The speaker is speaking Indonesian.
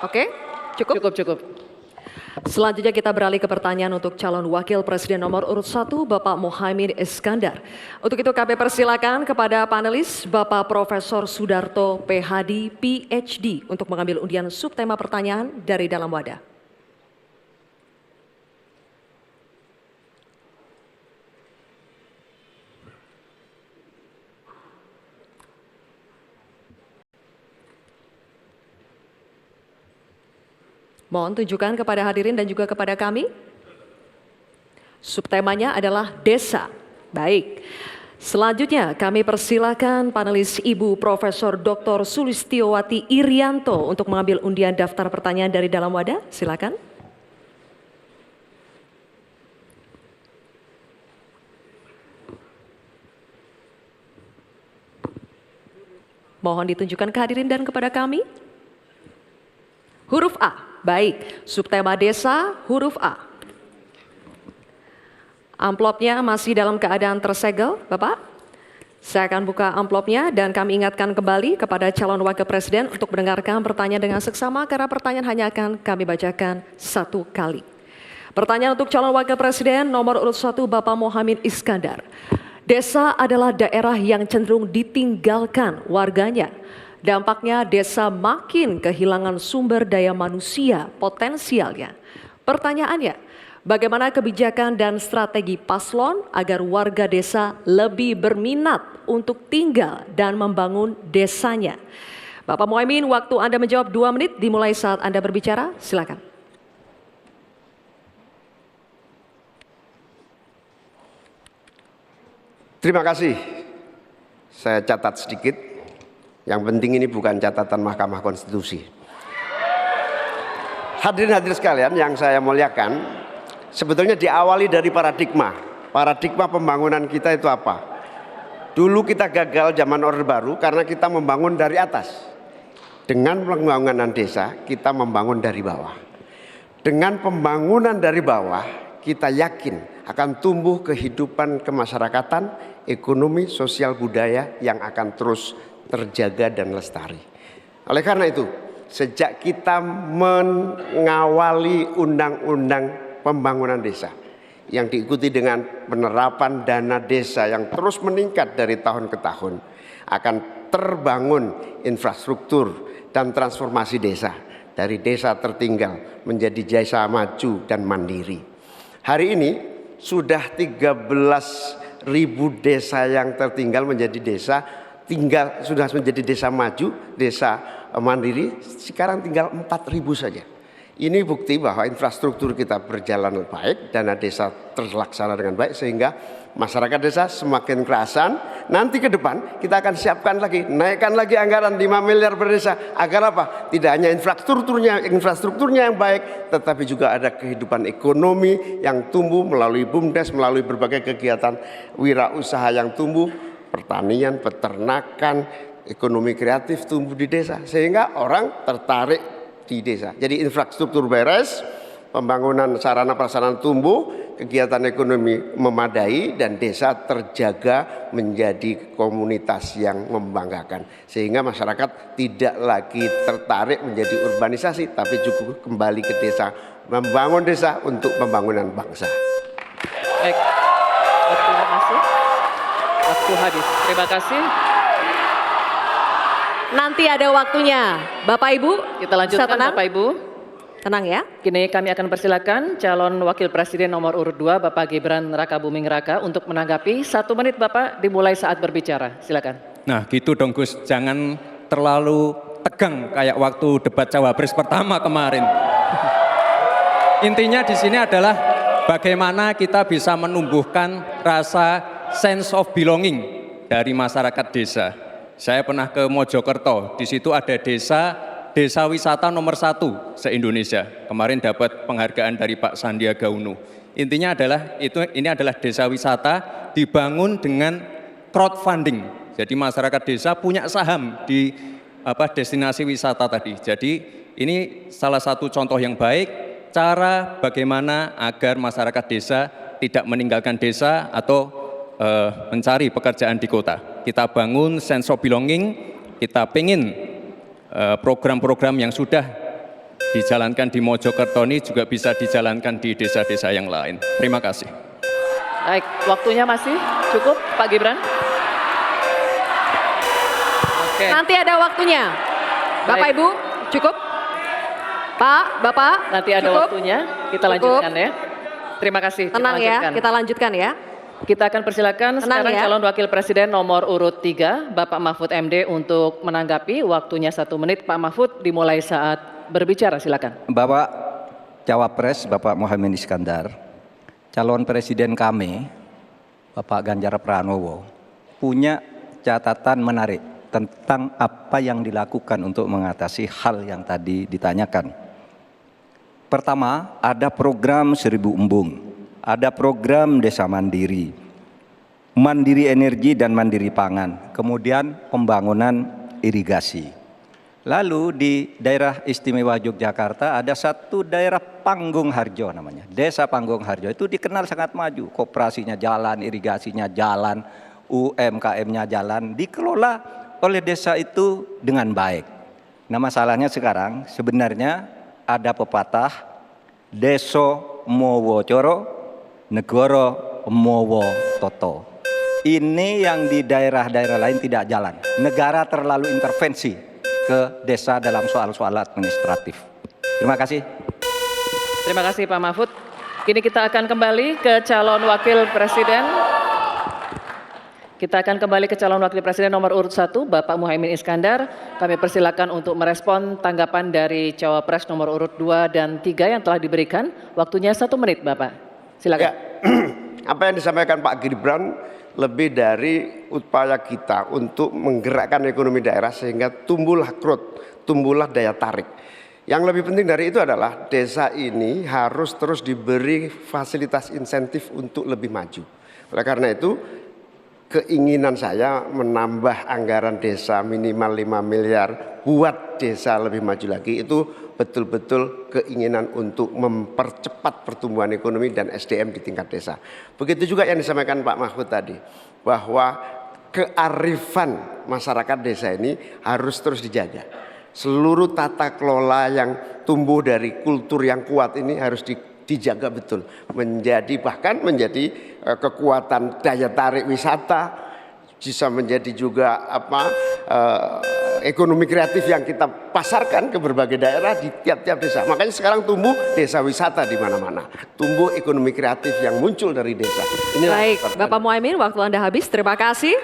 Oke, cukup? Cukup. Selanjutnya kita beralih ke pertanyaan untuk calon wakil presiden nomor urut 1, Bapak Muhaimin Iskandar. Untuk itu kami persilakan kepada panelis Bapak Profesor Sudarto PhD, PhD untuk mengambil undian subtema pertanyaan dari dalam wadah. Mohon tunjukkan kepada hadirin dan juga kepada kami. Subtemanya adalah desa. Baik. Selanjutnya kami persilakan panelis Ibu Profesor Dr. Sulistiowati Irianto untuk mengambil undian daftar pertanyaan dari dalam wadah. Silakan. Mohon ditunjukkan ke hadirin dan kepada kami. Huruf A. Baik, subtema desa huruf A. Amplopnya masih dalam keadaan tersegel, Bapak. Saya akan buka amplopnya dan kami ingatkan kembali kepada calon wakil presiden untuk mendengarkan pertanyaan dengan seksama karena pertanyaan hanya akan kami bacakan satu kali. Pertanyaan untuk calon wakil presiden nomor urut 1 Bapak Muhaimin Iskandar. Desa adalah daerah yang cenderung ditinggalkan warganya. Dampaknya desa makin kehilangan sumber daya manusia potensialnya. Pertanyaannya, bagaimana kebijakan dan strategi paslon agar warga desa lebih berminat untuk tinggal dan membangun desanya? Bapak Muhaimin, waktu Anda menjawab 2 menit dimulai saat Anda berbicara. Silakan. Terima kasih. Saya catat sedikit. Yang penting ini bukan catatan Mahkamah Konstitusi. Hadirin-hadirin sekalian yang saya muliakan, sebetulnya diawali dari paradigma. Paradigma pembangunan kita itu apa? Dulu kita gagal zaman Orde Baru karena kita membangun dari atas. Dengan pembangunan desa, kita membangun dari bawah. Dengan pembangunan dari bawah, kita yakin akan tumbuh kehidupan kemasyarakatan, ekonomi, sosial, budaya yang akan terus terjaga dan lestari. Oleh karena itu, sejak kita mengawali undang-undang pembangunan desa yang diikuti dengan penerapan dana desa yang terus meningkat dari tahun ke tahun, akan terbangun infrastruktur dan transformasi desa dari desa tertinggal menjadi desa maju dan mandiri. Hari ini sudah 13.000 desa yang tertinggal menjadi desa sudah menjadi desa maju, desa mandiri, sekarang tinggal 4.000 saja. Ini bukti bahwa infrastruktur kita berjalan baik, dana desa terlaksana dengan baik, sehingga masyarakat desa semakin kerasan. Nanti ke depan kita akan siapkan lagi, naikkan lagi anggaran 5 miliar per desa. Agar apa? Tidak hanya infrastrukturnya yang baik, tetapi juga ada kehidupan ekonomi yang tumbuh melalui BUMDes, melalui berbagai kegiatan wirausaha yang tumbuh, pertanian, peternakan, ekonomi kreatif tumbuh di desa, sehingga orang tertarik di desa. Jadi infrastruktur beres, pembangunan sarana prasarana tumbuh, kegiatan ekonomi memadai, dan desa terjaga menjadi komunitas yang membanggakan. Sehingga masyarakat tidak lagi tertarik menjadi urbanisasi, tapi juga kembali ke desa, membangun desa untuk pembangunan bangsa. Baik, terima kasih. Waktu habis. Terima kasih. Nanti ada waktunya. Bapak Ibu, Kita lanjutkan Bapak Ibu. Tenang ya. Kini kami akan persilakan calon wakil presiden nomor urut 2 Bapak Gibran Rakabuming Raka untuk menanggapi. 1 menit Bapak dimulai saat berbicara. Silakan. Nah gitu dong Gus, jangan terlalu tegang kayak waktu debat Cawapres pertama kemarin. Intinya di sini adalah bagaimana kita bisa menumbuhkan rasa sense of belonging dari masyarakat desa. Saya pernah ke Mojokerto, di situ ada desa wisata nomor 1 se-Indonesia. Kemarin dapat penghargaan dari Pak Sandiaga Uno. Intinya adalah ini adalah desa wisata dibangun dengan crowdfunding. Jadi masyarakat desa punya saham di destinasi wisata tadi. Jadi ini salah satu contoh yang baik cara bagaimana agar masyarakat desa tidak meninggalkan desa atau mencari pekerjaan di kota. Kita bangun sense of belonging, kita pengen program-program yang sudah dijalankan di Mojokerto ini juga bisa dijalankan di desa-desa yang lain. Terima kasih. Baik, waktunya masih cukup Pak Gibran? Oke. Nanti ada waktunya. Bapak Baik. Ibu, cukup? Pak, Bapak, Nanti ada cukup? waktunya, kita Cukup. lanjutkan ya. Terima kasih. Tenang ya, lanjutkan. kita lanjutkan ya. Kita akan persilakan Tenang sekarang ya. calon wakil presiden nomor urut 3, Bapak Mahfud MD untuk menanggapi. Waktunya 1 menit, Pak Mahfud dimulai saat berbicara, silakan. Bapak Cawapres, Bapak Muhaimin Iskandar, calon presiden kami, Bapak Ganjar Pranowo, punya catatan menarik tentang apa yang dilakukan untuk mengatasi hal yang tadi ditanyakan. Pertama, ada program 1000 embung, ada program desa mandiri, mandiri energi dan mandiri pangan, kemudian pembangunan irigasi. Lalu di daerah istimewa Yogyakarta ada satu daerah Panggung Harjo namanya, desa Panggung Harjo itu dikenal sangat maju, koperasinya jalan, irigasinya jalan, UMKM-nya jalan, dikelola oleh desa itu dengan baik. Nah masalahnya sekarang sebenarnya ada pepatah, deso mowo coro, negoro mowo toto. Ini yang di daerah-daerah lain tidak jalan. Negara terlalu intervensi ke desa dalam soal-soal administratif. Terima kasih. Terima kasih Pak Mahfud. Kini kita akan kembali ke calon wakil presiden. Kita akan kembali ke calon wakil presiden nomor urut 1, Bapak Muhaimin Iskandar. Kami persilakan untuk merespon tanggapan dari cawapres nomor urut 2 dan 3 yang telah diberikan. Waktunya 1 menit, Bapak. Silakan. Ya, apa yang disampaikan Pak Gibran lebih dari upaya kita untuk menggerakkan ekonomi daerah sehingga tumbuhlah growth, tumbuhlah daya tarik. Yang lebih penting dari itu adalah desa ini harus terus diberi fasilitas insentif untuk lebih maju. Oleh karena itu, keinginan saya menambah anggaran desa minimal 5 miliar buat desa lebih maju lagi itu betul-betul keinginan untuk mempercepat pertumbuhan ekonomi dan SDM di tingkat desa. Begitu juga yang disampaikan Pak Mahfud tadi, bahwa kearifan masyarakat desa ini harus terus dijaga. Seluruh tata kelola yang tumbuh dari kultur yang kuat ini harus dijaga betul, bahkan menjadi kekuatan daya tarik wisata, bisa menjadi juga ekonomi kreatif yang kita pasarkan ke berbagai daerah di tiap-tiap desa. Makanya sekarang tumbuh desa wisata di mana-mana, tumbuh ekonomi kreatif yang muncul dari desa. Baik, Bapak Muhaimin, waktu Anda habis. Terima kasih.